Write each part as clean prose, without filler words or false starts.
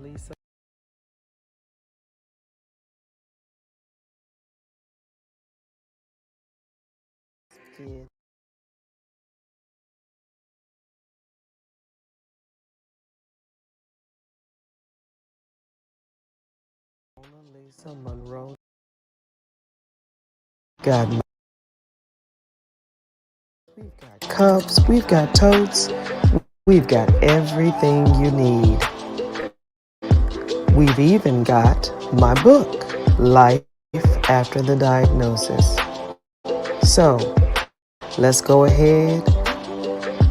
Lisa. Kid. Mona Lisa Monroe. Got we've got cups, we've got totes, we've got everything you need. We've even got my book, Life After the Diagnosis. So, let's go ahead,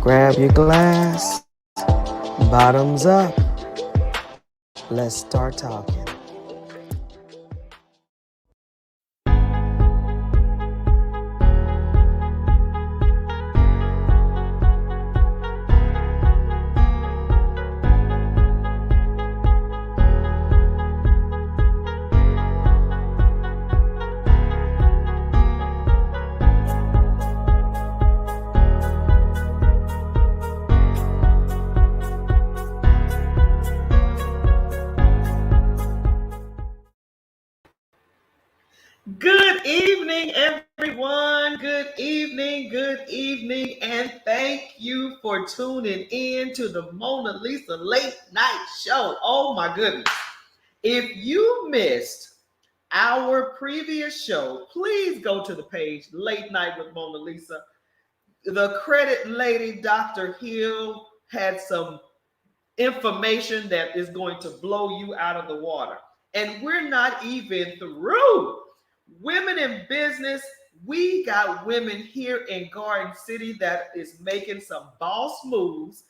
grab your glass, bottoms up. Let's start talking. Good evening, everyone. Good evening, and thank you for tuning in to the Mona Lisa Late Night Show. Oh my goodness. If you missed our previous show, please go to the page Late Night with Mona Lisa. The credit lady, Dr. Hill, had some information that is going to blow you out of the water. And we're not even through. Women in business, we got women here in Garden City that is making some boss moves,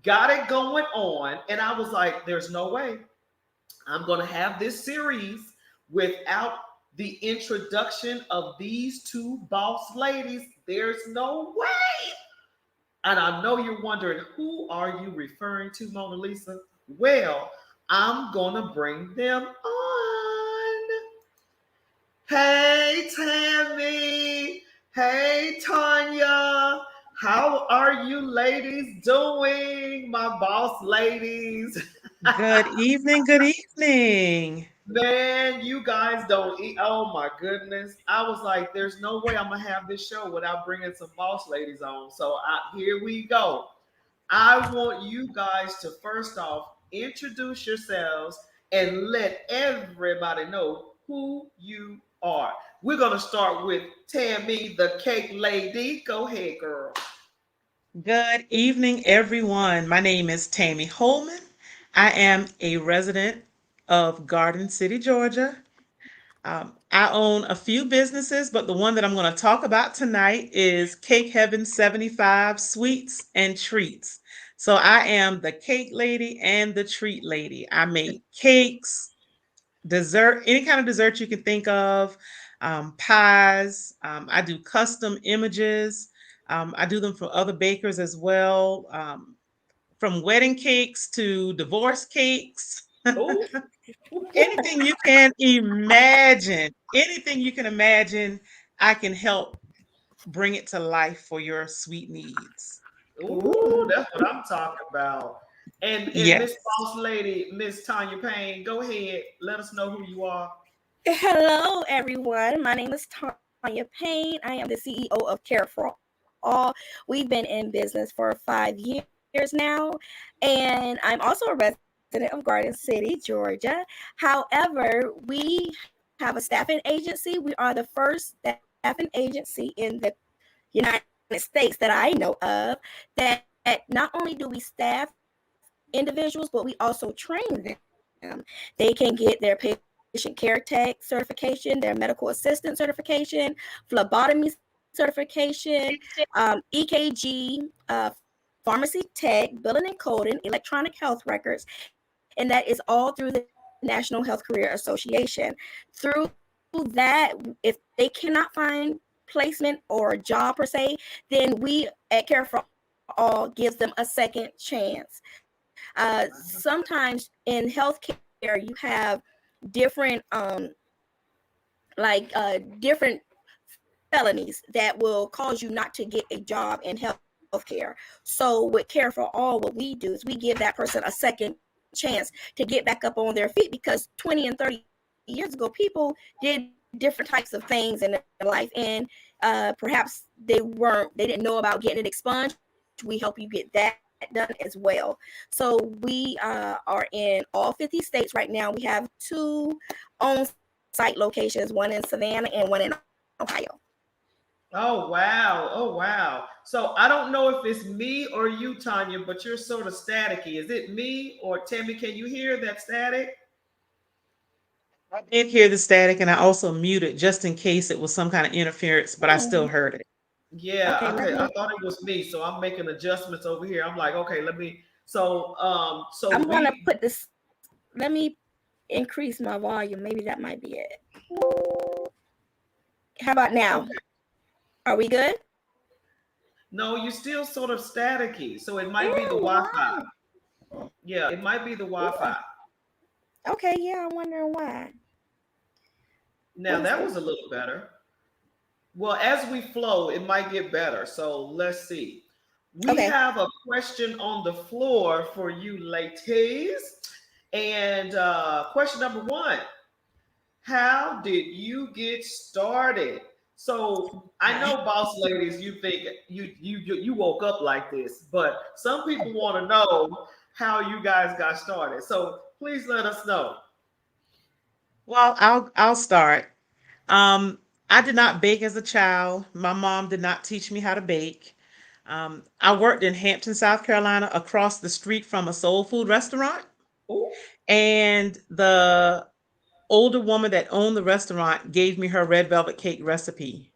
got it going on. And I was like, there's no way I'm going to have this series without the introduction of these two boss ladies. There's no way. And I know you're wondering, who are you referring to, Mona Lisa? Well, I'm going to bring them on. Hey, Tammy. Hey, Tanya. How are you ladies doing, my boss ladies? Good evening. Good evening. Man, you guys don't eat. Oh my goodness. I was like, there's no way I'm going to have this show without bringing some boss ladies on. So here we go. I want you guys to first off introduce yourselves and let everybody know who you are. We're going to start with Tammy, the cake lady. Go ahead, girl. Good evening, everyone. My name is Tammy Holman. I am a resident of Garden City, Georgia. I own a few businesses, but the one that I'm going to talk about tonight is Cake Heaven 75 Sweets and Treats. So I am the cake lady and the treat lady. I make cakes, dessert, any kind of dessert you can think of, pies. I do custom images. I do them for other bakers as well, from wedding cakes to divorce cakes. Oh, Anything you can imagine, anything you can imagine, I can help bring it to life for your sweet needs. ooh, that's what I'm talking about. And Yes. Miss Boss Lady, Miss Tanya Payne, go ahead. Let us know who you are. Hello, everyone. My name is Tanya Payne. I am the CEO of Care for All. We've been in business for 5 years now, and I'm also a resident of Garden City, Georgia. However, we have a staffing agency. We are the first staffing agency in the United States that I know of that not only do we staff individuals, but we also train them. They can get their patient care tech certification, their medical assistant certification, phlebotomy certification, EKG, pharmacy tech, billing and coding, electronic health records, and that is all through the National Health Career Association. Through that, if they cannot find placement or a job per se, then we at Care for All gives them a second chance. Sometimes in healthcare, you have different different felonies that will cause you not to get a job in healthcare. So with Care for All, what we do is we give that person a second chance to get back up on their feet, because 20 and 30 years ago, people did different types of things in their life, and perhaps they didn't know about getting it expunged. We help you get that done as well. So we are in all 50 states right now. We have 2 on-site locations, one in Savannah and one in Ohio. Oh wow. Oh wow. So I don't know if it's me or you, Tanya, but you're sort of staticky. Is it me or Tammy? Can you hear that static? I did hear the static, and I also muted just in case it was some kind of interference, but I still Hmm. heard it. Yeah, Okay, okay. let I me. thought it was me, so I'm making adjustments over here. I'm like, okay, let me. So I'm gonna we. put this. Let me increase my volume. Maybe that might be it. How about now? Okay. Are we good? No, you're still sort of staticky, so it might be the Wi-Fi. Why? Yeah, it might be the Wi-Fi. Okay, yeah, I'm wondering why. Now What is that this? was a little better. Well, as we flow, it might get better. So let's see. We Okay. have a question on the floor for you, ladies. And question number one: how did you get started? So I Hi. know, boss ladies, you think you woke up like this, but some people want to know how you guys got started. So please let us know. Well, I'll start. Um, I did not bake as a child. My mom did not teach me how to bake. I worked in Hampton, South Carolina, across the street from a soul food restaurant, Oh, and the older woman that owned the restaurant gave me her red velvet cake recipe.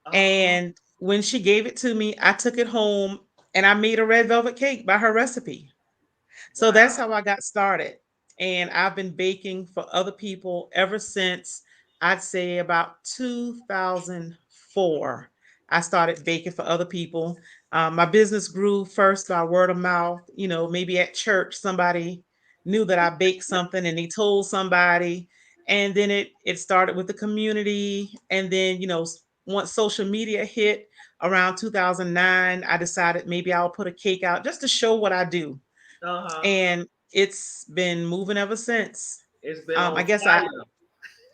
uh, And when she gave it to me, I took it home and I made a red velvet cake by her recipe. So that's wow. how I got started. And I've been baking for other people ever since, I'd say, about 2004. I started baking for other people. My business grew first by word of mouth. Maybe at church, somebody knew that I baked something and they told somebody. And then it started with the community. And then, once social media hit around 2009, I decided maybe I'll put a cake out just to show what I do, Uh-huh. and it's been moving ever since. It's been I on guess fire.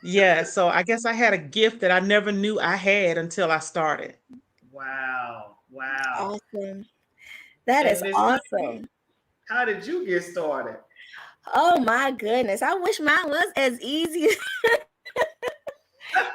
yeah, so I guess I had a gift that I never knew I had until I started. Wow. Wow. Awesome. That And is Miss Honey, awesome. how did you get started? Oh my goodness. I wish mine was as easy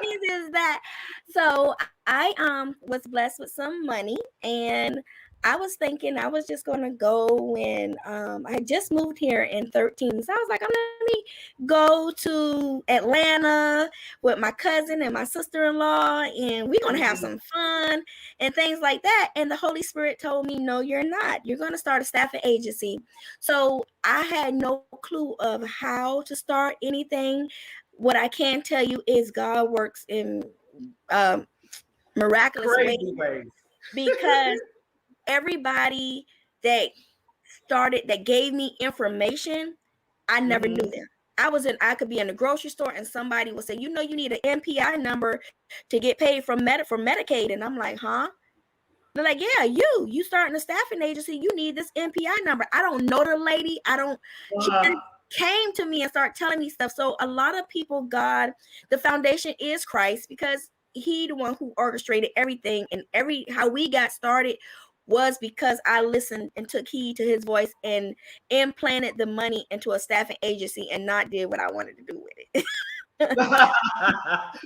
easy as that. So I was blessed with some money, and I was thinking I was just gonna go, and I had just moved here in 13. So I was like, let me go to Atlanta with my cousin and my sister-in-law, and we're gonna have Mhm. some fun and things like that. And the Holy Spirit told me, no, you're not. You're gonna start a staffing agency. So I had no clue of how to start anything. What I can tell you is God works in um, miraculous ways, Crazy ways. because everybody that that gave me information, I never knew Hmm. them. I could be in the grocery store and somebody would say, you need an MPI number to get paid from Medicaid. And I'm like, huh? They're like, yeah, you starting a staffing agency, you need this MPI number. I don't know the lady. I don't, she Uh, just came to me and started telling me stuff. So a lot of people, God, the foundation is Christ, because he the one who orchestrated everything, and how we got started was because I listened and took heed to his voice and implanted the money into a staffing agency and not did what I wanted to do with it.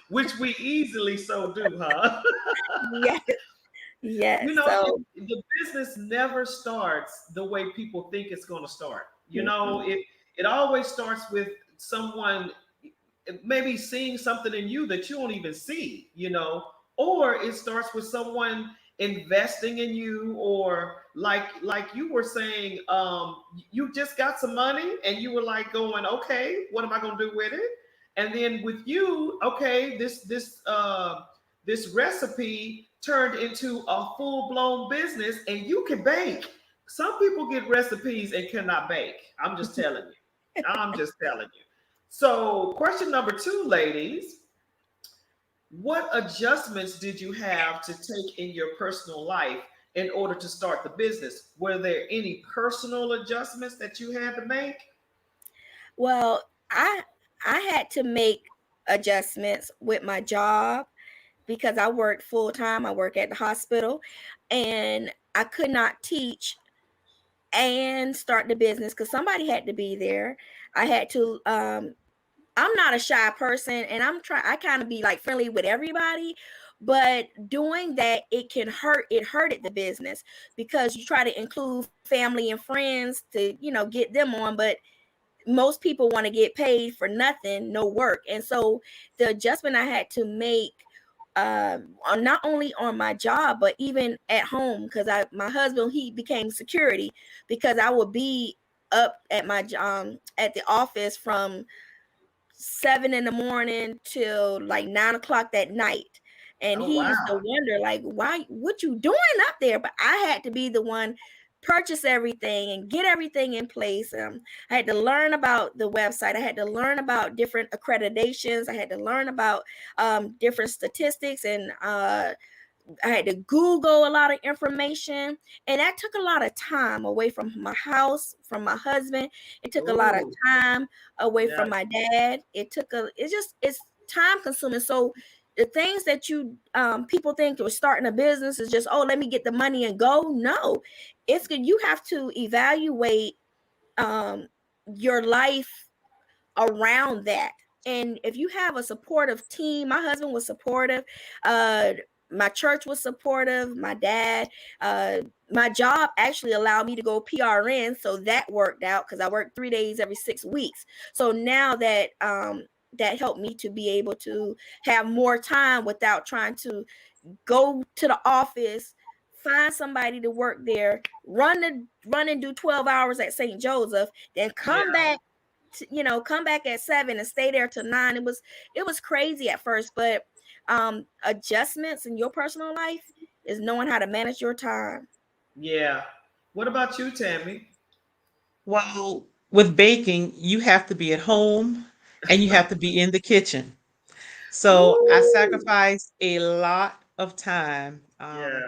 which we easily so do, huh? Yes, You yes. know, So the business never starts the way people think it's going to start. mm-mm. It always starts with someone maybe seeing something in you that you don't even see, or it starts with someone investing in you, or like you were saying, you just got some money and you were like going, okay, what am I going to do with it? And then with you, okay, this recipe turned into a full-blown business, and you can bake. Some people get recipes and cannot bake. I'm just telling you. So, question number two, ladies: what adjustments did you have to take in your personal life in order to start the business? Were there any personal adjustments that you had to make? Well, I had to make adjustments with my job because I work full time. I work at the hospital, and I could not teach and start the business because somebody had to be there. I had to I'm not a shy person, and I kind of be like friendly with everybody, but doing that, it hurted the business because you try to include family and friends to, get them on, but most people want to get paid for nothing, no work. And so the adjustment I had to make, on not only on my job but even at home, because I my husband, he became security, because I would be up at my at the office from 7 in the morning till like 9 o'clock that night. And Oh he wow. used to wonder, like, why, what you doing up there? But I had to be the one purchase everything and get everything in place. I had to learn about the website. I had to learn about different accreditations. I had to learn about different statistics, and I had to Google a lot of information, and that took a lot of time away from my house, from my husband. It took a lot of Ooh. time away Yeah. from my dad. It's time consuming. So the things that you people think of starting a business is just, oh, let me get the money and go. No, it's good. You have to evaluate um your life around that. And if you have a supportive team, my husband was supportive, uh my church was supportive, my dad, uh my job actually allowed me to go PRN, so that worked out because I worked 3 days every 6 weeks. So now that helped me to be able to have more time without trying to go to the office, find somebody to work there, run and do 12 hours at St. Joseph, then Yeah. come back come back at 7 and stay there till 9. It was crazy at first, but adjustments in your personal life is knowing how to manage your time. Yeah. What about you, Tammy? Well, with baking, you have to be at home and you have to be in the kitchen. So I Ooh. sacrifice a lot of time. Yeah.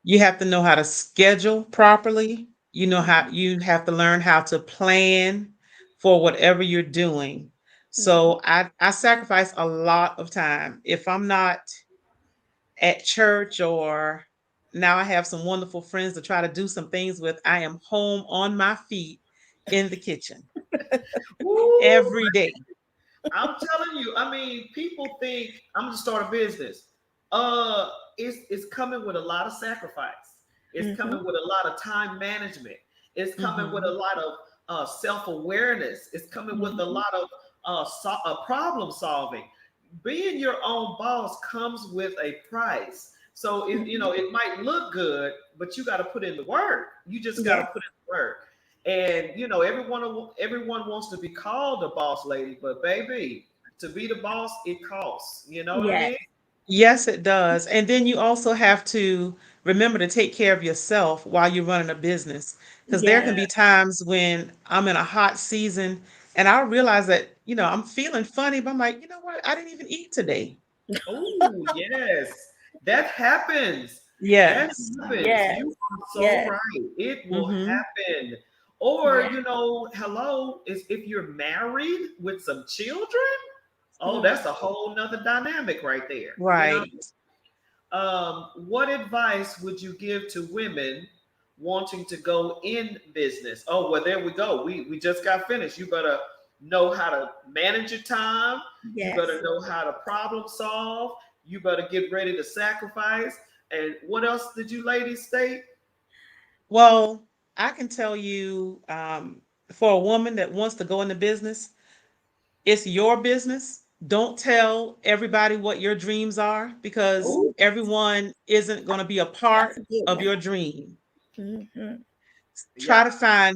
You have to know how to schedule properly. Mhm, You have to learn how to plan for whatever you're doing. mhm. So I sacrifice a lot of time. If I'm not at church, or now I have some wonderful friends to try to do some things with, I am home on my feet in the kitchen Ooh. every day. I'm telling you, I mean, people think I'm gonna start a business. Uh, it's coming with a lot of sacrifice. It's Mhm, coming with a lot of time management. It's coming with a Mhm. lot of self awareness. It's coming with a mhm. lot of problem solving. Being your own boss comes with a price. So Mhm. it might look good, but you got to put in the work. You just got to Yes, put in the work. And everyone wants to be called a boss lady, but baby, to be the boss, it costs. You know what I yes, mean? Yes, it does. And then you also have to remember to take care of yourself while you're running a business. Because there yes, can Yeah. be times when I'm in a hot season and I realize that, I'm feeling funny, but I'm like, you know what? I didn't even eat today. Oh, yes. That happens. That Yes. happens. yes, You are so yes, right. It will Hmm. happen. Or, yes. hello, is if you're married with some children, oh, Mhm. that's a whole nother dynamic right there. Right. What advice would you give to women wanting to go in business? Oh, well, there we go. We just got finished. You better know how to manage your time. You better Yes. know how to problem solve. You better get ready to sacrifice. And what else did you ladies state? Well, I can tell you, for a woman that wants to go into business, it's your business. Don't tell everybody what your dreams are, because Oh, everyone isn't going to be a That's part a good of one. your dream. Mhm. Try yeah. to find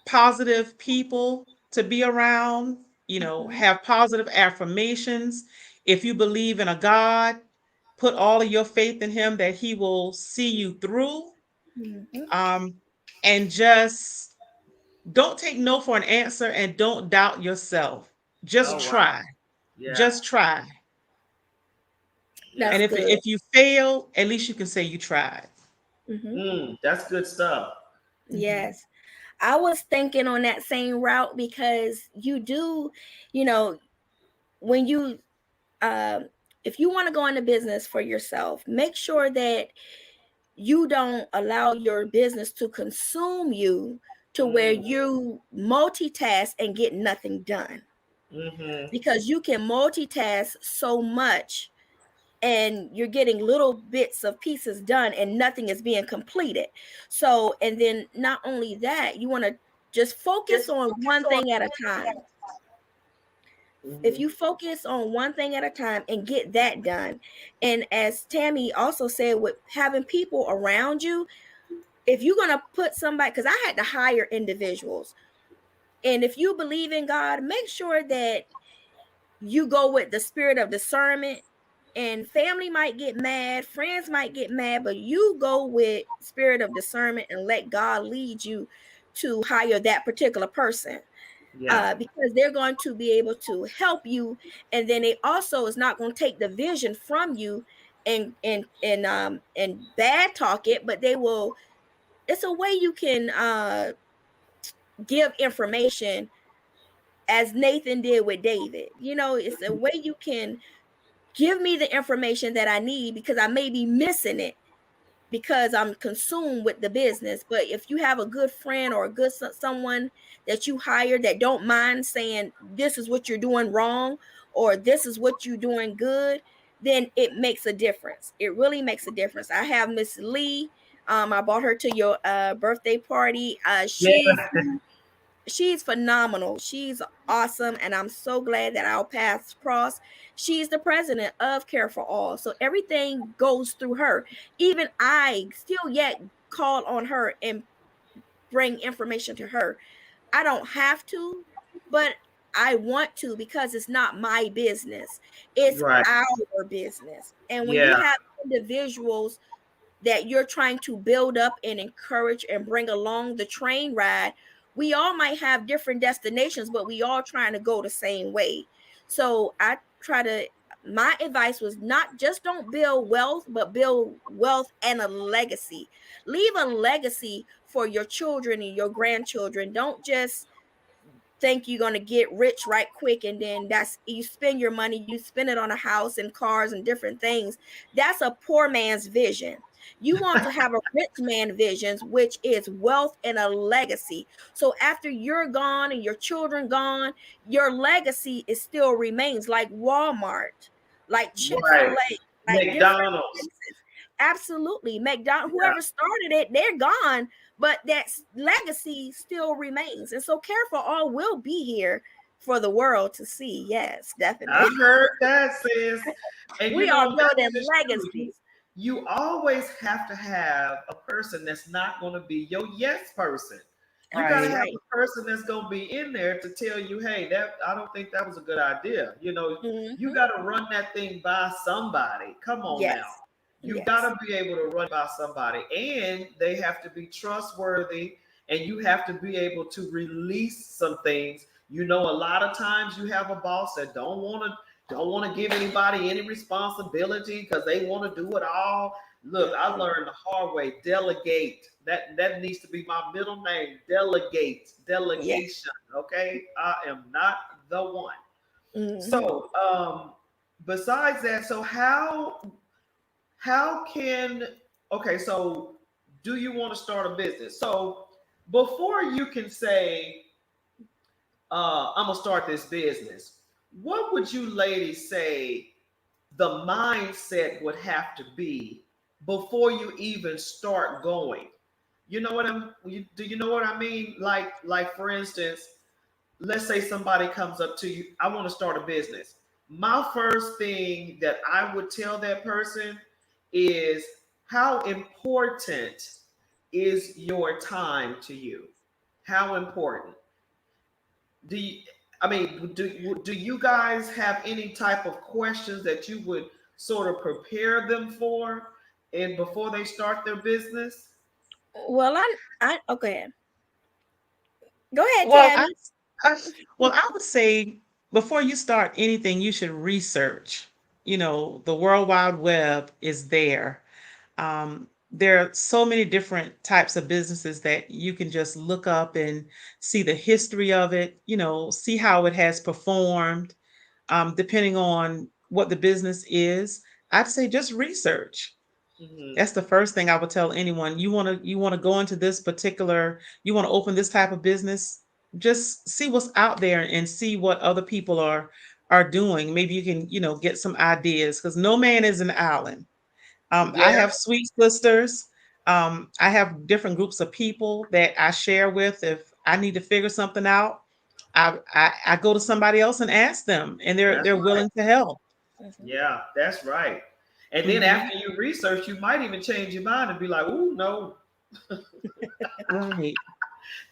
positive people to be around, Mhm. have positive affirmations. If you believe in a God, put all of your faith in Him that He will see you through. Mhm. Um, and just don't take no for an answer, and don't doubt yourself. Just Oh, wow. try. Yeah. Just try. Yeah. And That's if good. you fail, at least you can say you tried. Mhm. That's good stuff. Mhm. Yes. I was thinking on that same route because you do, you know, when you um if you want to go into business for yourself, make sure that you don't allow your business to consume you to where Mm, you multitask and get nothing done, mm-hmm. because you can multitask so much and you're getting little bits of pieces done and nothing is being completed. So, and then not only that, you want to just focus on one thing at a time. If Mm-hmm. you focus on one thing at a time and get that done, and as Tammy also said, with having people around you, if you're going to put somebody, because I had to hire individuals, and if you believe in God, make sure that you go with the spirit of discernment. And family might get mad, friends might get mad, but you go with spirit of discernment and let God lead you to hire that particular person, Yeah. because they're going to be able to help you, and then it also is not going to take the vision from you and bad talk it, but they will. It's a way you can give information, as Nathan did with David. It's a way you can give me the information that I need, because I may be missing it because I'm consumed with the business. But if you have a good friend or a good someone that you hire that don't mind saying this is what you're doing wrong or this is what you're doing good, then it makes a difference. It really makes a difference. I have Miss Lee. I brought her to your birthday party. Yeah. She's phenomenal. She's awesome, and I'm so glad that our paths cross. She's the president of Care for All, so everything goes through her. Even I still yet call on her and bring information to her. I don't have to, but I want to, because it's not my business. It's Right. our business. And when you Yeah. have individuals that you're trying to build up and encourage and bring along the train ride, we all might have different destinations, but we all trying to go the same way. So my advice was not just don't build wealth, but build wealth and a legacy. Leave a legacy for your children and your grandchildren. Don't just think you're going to get rich right quick, and then that's you spend your money, you spend it on a house and cars and different things. That's a poor man's vision. You want to have a rich man visions, which is wealth and a legacy. So after you're gone and your children gone, your legacy is still remains, like Walmart, like Right. Chick-fil-A, like different McDonald's. places. Absolutely. McDonald, Yeah. whoever started it, they're gone, but that legacy still remains. And so Care for All will be here for the world to see. Yes, I definitely. heard that, sis. And We are that building is true. legacies. You always have to have a person that's not going to be your yes person. You got to That's Right. have right. a person that's going to be in there to tell you, hey, that I don't think that was a good idea. You Hmm. got to run that thing by somebody. Come on now. Yes. You got Yes. to be able to run by somebody, and they have to be trustworthy, and you have to be able to release some things. A lot of times you have a boss that don't want to give anybody any responsibility because they want to do it all. Look, I learned the hard way. Delegate. That needs to be my middle name. Delegate. Yeah. Delegation. Okay, I am not the one. Hmm. So, besides that, so how can okay? So, do you want to start a business? So, before you can say I'm gonna start this business, what would you ladies say the mindset would have to be before you even start going? Do you know what I mean? Like for instance, let's say somebody comes up to you, I want to start a business. My first thing that I would tell that person is, how important is your time to you? How important? Do you, I mean, do you guys have any type of questions that you would sort of prepare them for and before they start their business? Well, I okay. Go ahead, Well, I, Tammy. I well, I would say before you start anything, you should research. The World Wide Web is there. there are so many different types of businesses that you can just look up and see the history of it, see how it has performed, depending on what the business is. I'd say just research. Hmm. That's the first thing I would tell anyone. You want to go into this particular, you want to open this type of business, just see what's out there and see what other people are doing. Maybe you can, get some ideas, because no man is an island. I Yeah, have sweet sisters. I have different groups of people that I share with. If I need to figure something out, I go to somebody else and ask them, and they're that's they're right. willing to help. Mhm. Yeah, that's right. And then Hmm. after you research, you might even change your mind and be like, "Ooh, no, Right.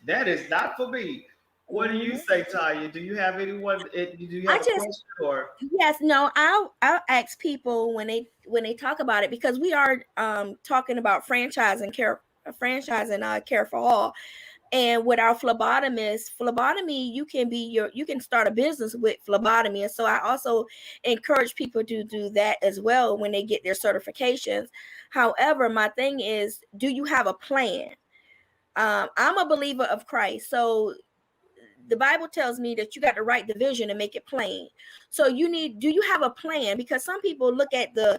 that is not for me." What do you Mhm. say, Tanya? Do you have anyone? Do you I have a just question or? Yes, no, I'll ask people when they talk about it, because we are talking about franchising care for all. And with our phlebotomy, you can start a business with phlebotomy. And so I also encourage people to do that as well when they get their certifications. However, my thing is, do you have a plan? I'm a believer of Christ. So the Bible tells me that you got to write the vision and make it plain. So do you have a plan? Because some people look at the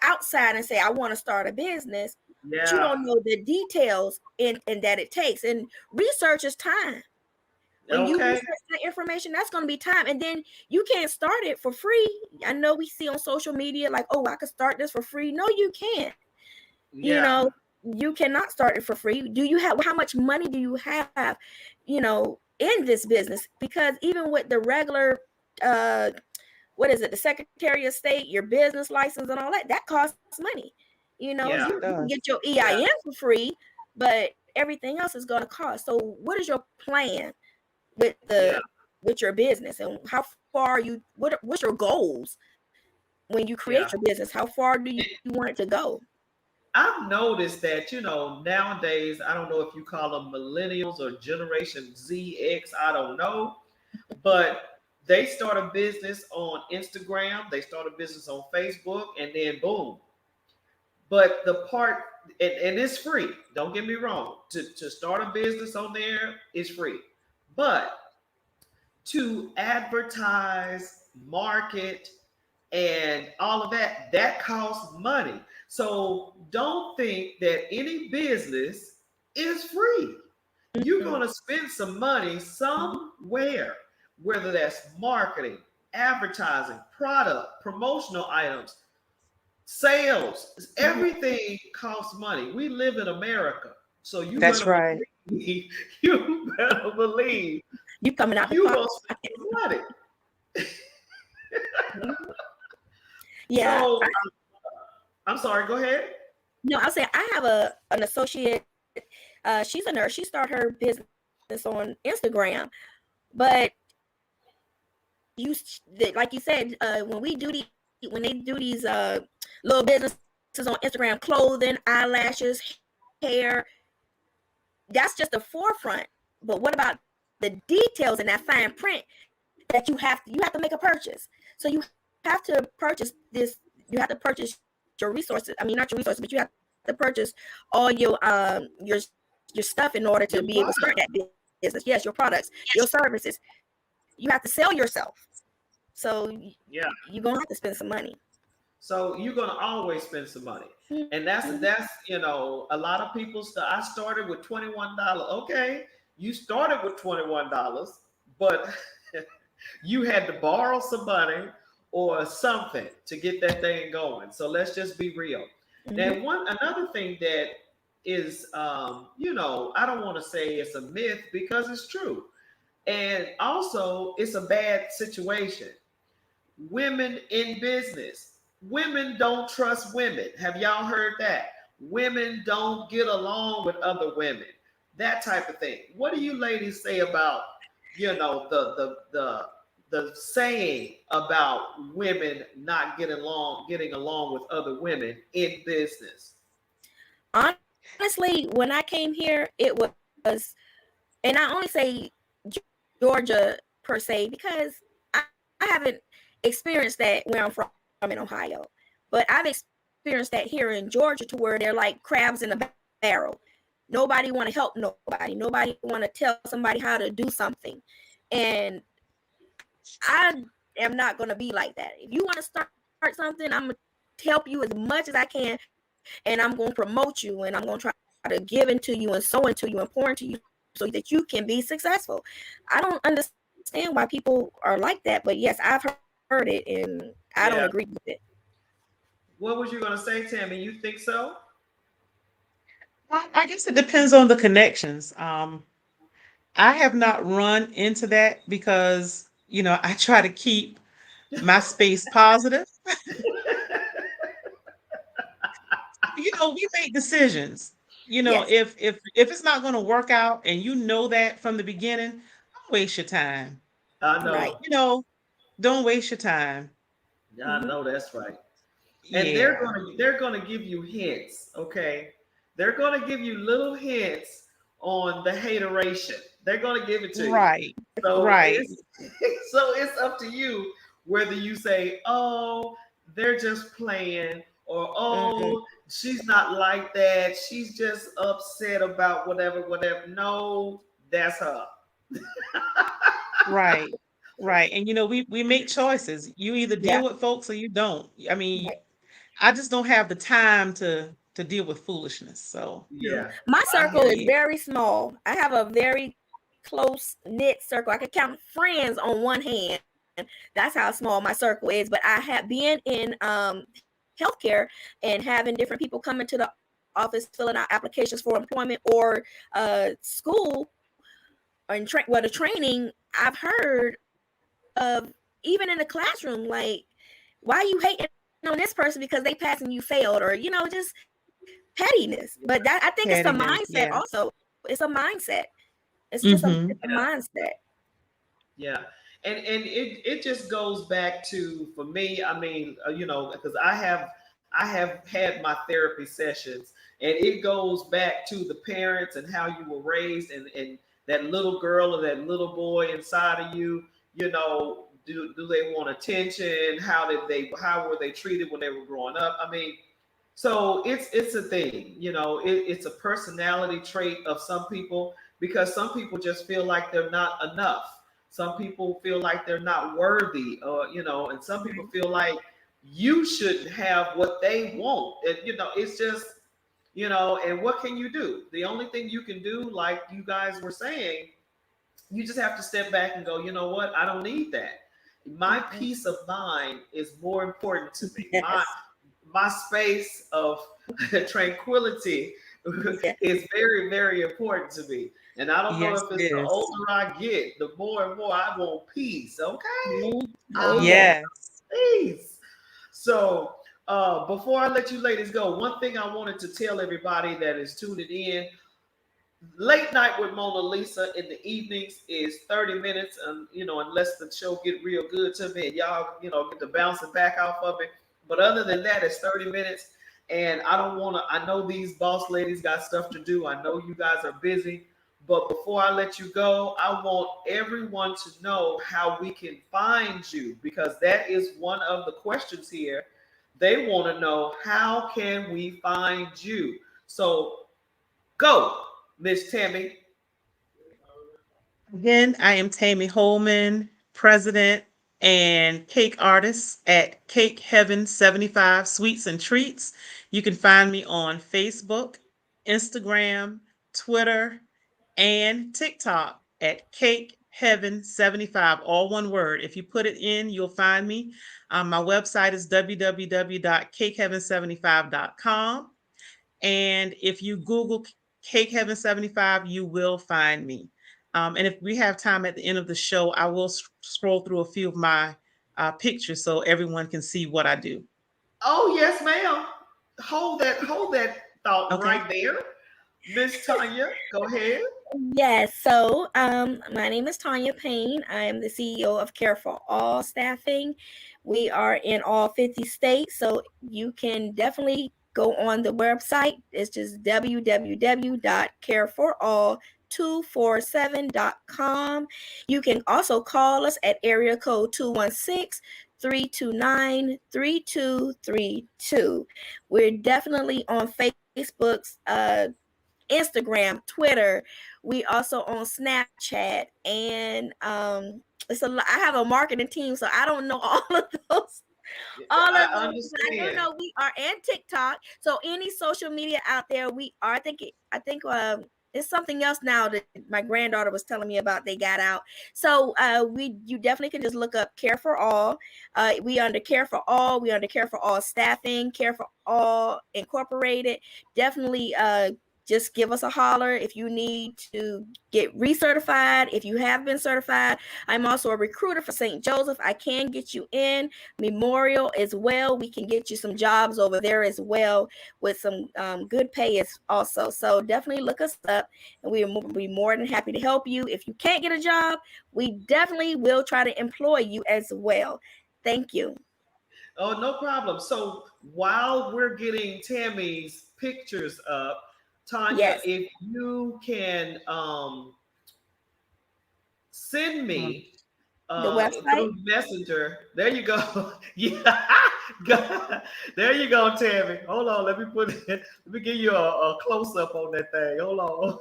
outside and say, I want to start a business, but you Yeah. don't know the details in that it takes. And research is time. When you Okay. research that information, that's going to be time. And then you can't start it for free. I know we see on social media like, oh, I could start this for free. No, you can't. You Yeah. know, you cannot start it for free. Do you have, how much money do you have, in this business? Because even with the regular, uh what is it, the Secretary of State, your business license and all that, that costs money. Yeah. Yes, it You can does. get your Yeah. EIN for free, but everything else is going to cost. So what is your plan with Yeah. your business, and how far what's your goals when you Yeah. create your business? How far do you want it to go? I've noticed that, nowadays, I don't know if you call them millennials or Generation Z, X, I don't know, but they start a business on Instagram, they start a business on Facebook, and then boom. But the part, and it's free, don't get me wrong, to start a business on there is free. But to advertise, market, and all of that, that costs money. So don't think that any business is free. You're Mhm. going to spend some money somewhere, whether that's marketing, advertising, product, promotional items, sales. Mhm. Everything costs money. We live in America. So you That's better right. believe, you better believe You coming out the you're pot. going to spend some money. Mhm. Yeah. So I'm sorry, go ahead. No, I'll say I have an associate. She's a nurse. She started her business on Instagram, but you like you said, when they do these little businesses on Instagram, clothing, eyelashes, hair, that's just the forefront. But what about the details in that fine print that you have to make a purchase? So you have to purchase this. You have to purchase your resources. I mean, not your resources, but you have to purchase all your stuff in order Your to be able to start product. that business. Yes, your products, your services. You have to sell yourself. So Yeah. you're gonna have to spend some money. So you're gonna always spend some money. And Mhm. a lot of people I started with $21. Okay, you started with $21, but you had to borrow some money or something to get that thing going. So let's just be real. Mhm. Now, another thing that is, I don't want to say it's a myth because it's true, and also it's a bad situation. Women in business. Women don't trust women. Have y'all heard that? Women don't get along with other women. That type of thing. What do you ladies say about, the saying about women not getting along with other women in business? Honestly, when I came here, it was, and I only say Georgia per se because I haven't experienced that where I'm from in Ohio, but I've experienced that here in Georgia, to where they're like crabs in a barrel. Nobody want to help nobody. Nobody want to tell somebody how to do something. And I am not going to be like that. If you want to start something, I'm going to help you as much as I can, and I'm going to promote you, and I'm going to try to give into you and sow into you and pour into you so that you can be successful. I don't understand why people are like that, but yes, I've heard it, and I don't agree with it. What was you going to say, Tammy? You think so? I guess it depends on the connections. I have not run into that because, I try to keep my space positive. We make decisions. Yes. If it's not going to work out and you know that from the beginning, don't waste your time. I Right. know. Don't waste your time. I know that's right. And Yeah. they're gonna give you hints, okay? They're gonna give you little hints on the hateration. They're gonna give it to you. Right. So Right. it's so it's up to you whether you say, "Oh, they're just playing," or Mm-mm. "Oh, she's not like that. She's just upset about whatever." No, that's her. Right. Right. And we make choices. You either Yeah. deal with folks or you don't. I mean, Right. I just don't have the time to deal with foolishness. So, Yeah, My I circle hear is you. very small. I have a very close knit circle. I can count friends on one hand. That's how small my circle is. But I have been in healthcare and having different people come into the office filling out applications for employment or school and the training. I've heard of, even in the classroom, like, why are you hating on this person because they passed and you failed, or just pettiness. But that, I think, it's the pettiness. mindset Yeah. also. It's a mindset. It's just Mm-hmm. it's a mindset. Yeah. And it just goes back to, for me, I mean, because I have had my therapy sessions, and it goes back to the parents and how you were raised, and that little girl or that little boy inside of you, do they want attention? How were they treated when they were growing up? I mean, so it's a thing, it's a personality trait of some people, because some people just feel like they're not enough. Some people feel like they're not worthy, or and some people feel like you shouldn't have what they want. And it's just, and what can you do? The only thing you can do, like you guys were saying, you just have to step back and go, you know what? I don't need that. My Mm-mm. peace of mind is more important to me. My Yes. my space of tranquility Yeah. is very, very important to me. And I don't know Yes, if it it's the is. older I get, the more and more I want peace. Okay, Oh I yeah. want Yes. peace. So before I let you ladies go, one thing I wanted to tell everybody that is tuning in: Late Night with Mona Lisa in the evenings is 30 minutes, and unless the show get real good to me and y'all, get the bouncing back off of it. But other than that, it's 30 minutes. And I don't want to, I know these boss ladies got stuff to do. I know you guys are busy. But before I let you go, I want everyone to know how we can find you, because that is one of the questions here. They want to know, how can we find you? So go, Miss Tammy. Again, I am Tammy Holman, president and cake artist at Cake Heaven 75 Sweets and Treats. You can find me on Facebook, Instagram, Twitter, and TikTok at Cake Heaven 75, all one word. If you put it in, you'll find me. My website is www.cakeheaven75.com. And if you Google Cake Heaven 75, you will find me. And if we have time at the end of the show, I will scroll through a few of my pictures so everyone can see what I do. Oh, yes, ma'am. Hold that thought Okay. right there. Miss Tanya, go ahead. Yes. So, my name is Tanya Payne. I am the CEO of Care for All Staffing. We are in all 50 states, so you can definitely go on the website. It's just www.careforall247.com. You can also call us at area code 216 329-3232. We're definitely on Facebook's Instagram, Twitter. We also on Snapchat, and it's a I have a marketing team, so I don't know all of those all of I those, but I do understand. know we are and TikTok. So any social media out there, we are. I think it's something else now that my granddaughter was telling me about. They got out. So you definitely can just look up Care for All. We under Care for All. We under Care for All Staffing. Care for All Incorporated. Definitely just give us a holler if you need to get recertified. If you have been certified, I'm also a recruiter for St. Joseph. I can get you in Memorial as well. We can get you some jobs over there as well with some good pay as also. So definitely look us up, and we will be more than happy to help you. If you can't get a job, we definitely will try to employ you as well. Thank you. Oh, no problem. So while we're getting Tammy's pictures up, Tanya, Yes, if you can send Mm. me the website. through Messenger. There you go. Yeah. There you go, Tammy. Hold on. Let me put it. Let me give you a close up on that thing. Hold on.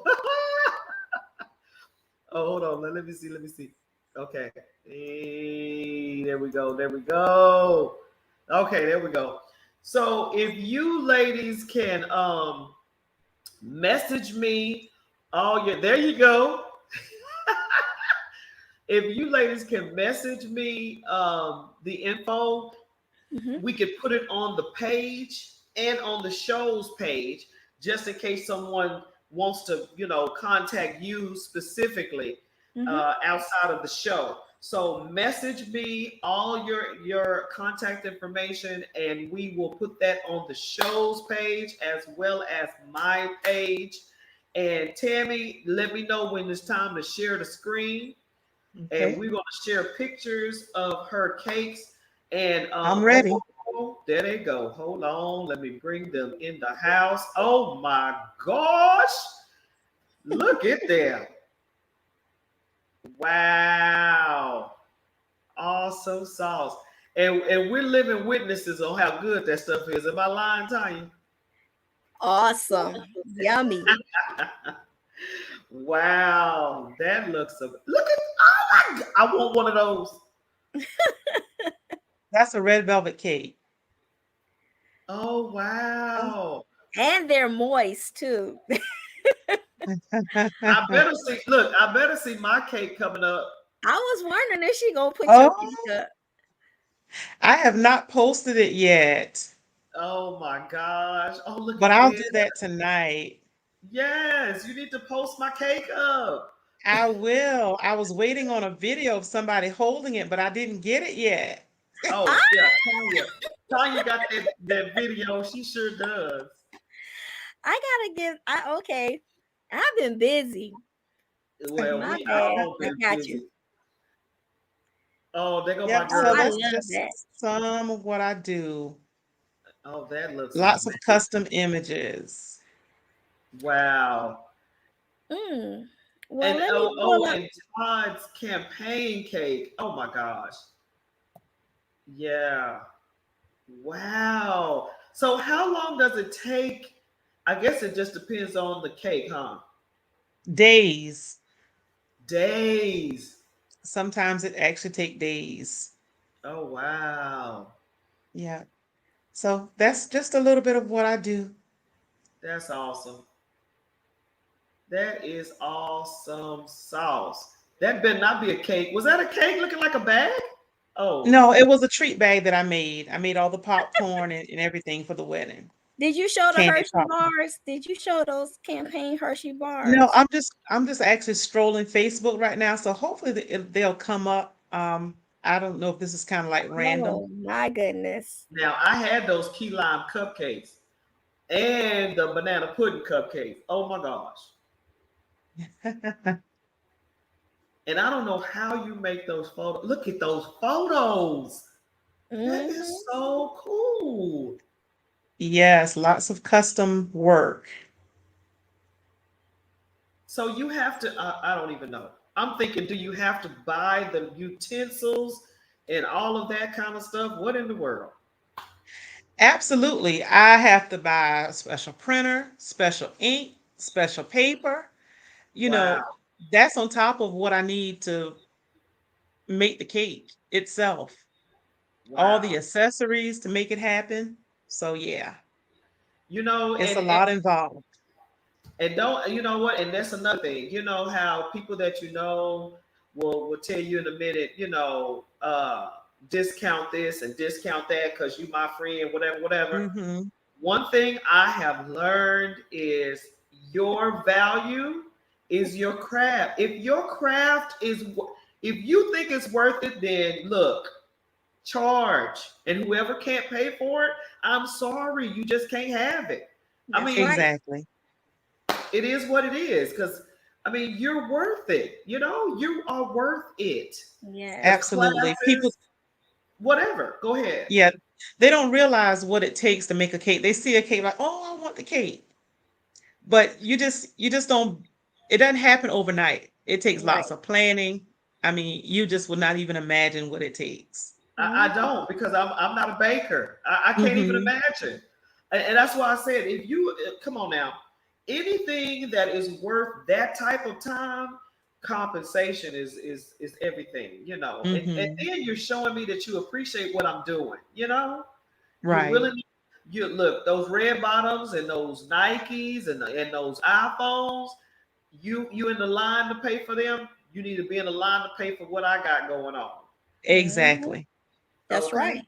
Oh, hold on. Let me see. Let me see. Okay. Hey, there we go. There we go. Okay, there we go. So if you ladies can message me all your there you go. If you ladies can message me the info, Mm-hmm. we could put it on the page and on the show's page, just in case someone wants to, contact you specifically Mm-hmm. outside of the show. So message me all your contact information, and we will put that on the show's page as well as my page. And Tammy, let me know when it's time to share the screen, and Okay, we're going to share pictures of her cakes. And I'm ready. there they go. Hold on, let me bring them in the house. Oh my gosh, look at them! Wow, awesome sauce. And we're living witnesses on how good that stuff is. Am I lying, Tanya? Awesome. Yummy. Wow, that looks so. Look at oh my! I want one of those. That's a red velvet cake. Oh wow! And they're moist too. I better see. Look, I better see my cake coming up. I was wondering if she gonna put your cake Oh, up. I have not posted it yet, Oh my gosh! Oh, look but at I'll this. do that tonight. Yes, you need to post my cake up. I will. I was waiting on a video of somebody holding it, but I didn't get it yet. Oh Ah, yeah, Tanya. Tanya got that video. She sure does. I gotta give. I okay. I've been busy. Well, My we bad. all I been got you. busy. Oh, there go my Yep, Oh, so girl. I that's love just that. some of what I do. Oh, that looks Lots of amazing. custom images. Wow. Mm. Well, And let me oh, pull oh, up. and Todd's campaign cake. Oh my gosh. Yeah. Wow. So how long does it take? I guess it just depends on the cake, huh? Days. Days. Sometimes it actually take days. Oh wow. Yeah. So that's just a little bit of what I do. That's awesome. That is awesome sauce. That better not be a cake. Was that a cake looking like a bag? Oh, No, it was a treat bag that I made. I made all the popcorn and everything for the wedding. Did you show the Candy Hershey popcorn. bars? Did you show those campaign Hershey No, bars? I'm just actually strolling Facebook right now, so hopefully they'll come up. I don't know if this is kind of like random. Oh my goodness. now I had those key lime cupcakes and the banana pudding cupcakes. Oh my gosh. And I don't know how you make those photos. Look at those photos. That Mm-hmm. is so cool. Yes, lots of custom work. So you have to, I don't even know. I'm thinking, do you have to buy the utensils and all of that kind of stuff. What in the world? Absolutely. I have to buy a special printer, special ink, special paper. You Wow. know, that's on top of what I need to make the cake itself. All Wow. the accessories to make it happen. So yeah, You know, it's a lot involved. and don't, you know what? And that's another thing. You know how people that you know will tell you in a minute, discount this and discount that because you my friend, whatever, whatever. Mhm. One thing I have learned is your value is your craft. If your craft is, if you think it's worth it, then look, charge. And whoever can't pay for it, I'm sorry, you just can't have it. I That's mean, right. Exactly. it is what it is. Because I mean, you're worth it. You know, you are worth it. Because Yes. Absolutely. People, classes, whatever. Go ahead. yeah, they don't realize what it takes to make a cake. They see a cake like, "Oh, I want the cake." But you just don't, it doesn't happen overnight. It takes lots Right. of planning. I mean, you just would not even imagine what it takes. I don't because I'm not a baker. I can't even Mhm. imagine. And that's why I said, if you come on now, anything that is worth that type of time, compensation is everything, you know. And Mhm. then you're showing me that you appreciate what I'm doing, you know. You're Right. willing. You look those red bottoms and those Nikes and those iPhones. You in the line to pay for them. You need to be in the line to pay for what I got going on. Mhm. Exactly. That's Okay. right.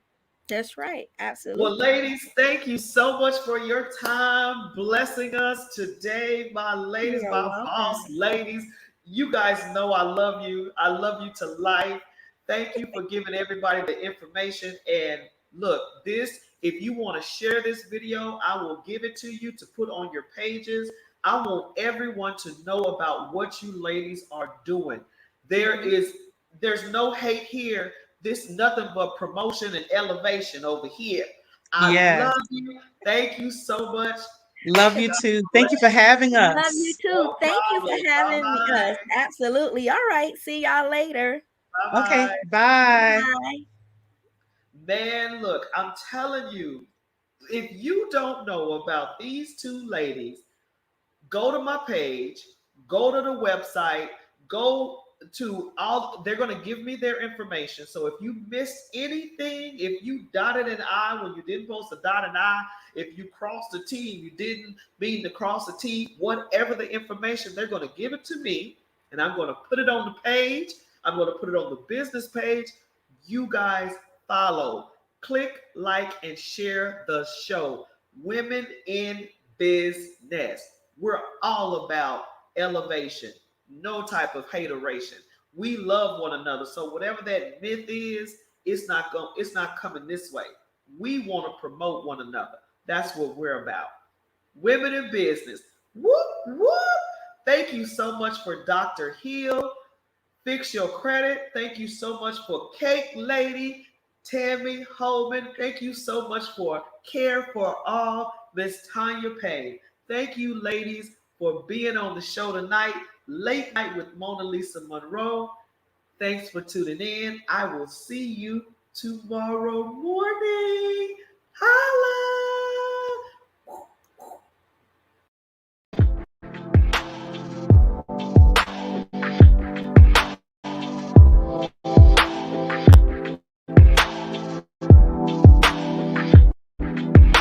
That's right. Well, Absolutely. ladies, thank you so much for your time blessing us today, my ladies, You're my boss welcome. ladies. You guys know I love you. I love you to life. Thank you for giving everybody the information. And look, this, if you want to share this video, I will give it to you to put on your pages. I want everyone to know about what you ladies are doing. There Mhm. is, there's no hate here. This nothing but promotion and elevation over here. I love Yes. you. Thank you so much. Love you too. Thank you for Bless you. having Love you us. too. No Thank you problem. for Bye having us. bye. Absolutely. All right. See y'all later. Bye Okay. bye. Bye. Bye. Man, look, I'm telling you, if you don't know about these two ladies, go to my page, go to the website, go to all, they're going to give me their information. So if you missed anything, if you dotted an I when you didn't post a dot and I, if you crossed a T and you didn't mean to cross a T, whatever the information, they're going to give it to me and I'm going to put it on the page. I'm going to put it on the business page. You guys follow, click, like, and share the show. Women in Business. We're all about elevation, no type of hateration. We love one another. So whatever that myth is, it's not coming this way. We want to promote one another. That's what we're about. Women in business. Whoop whoop. Thank you so much for Dr. Hill. Fix your credit. Thank you so much for Cake Lady, Tammy Holman. Thank you so much for Care for All, Miss Tanya Payne. Thank you, ladies, for being on the show tonight. Late night with Mona Lisa Monroe. Thanks for tuning in. I will see you tomorrow morning. Holla!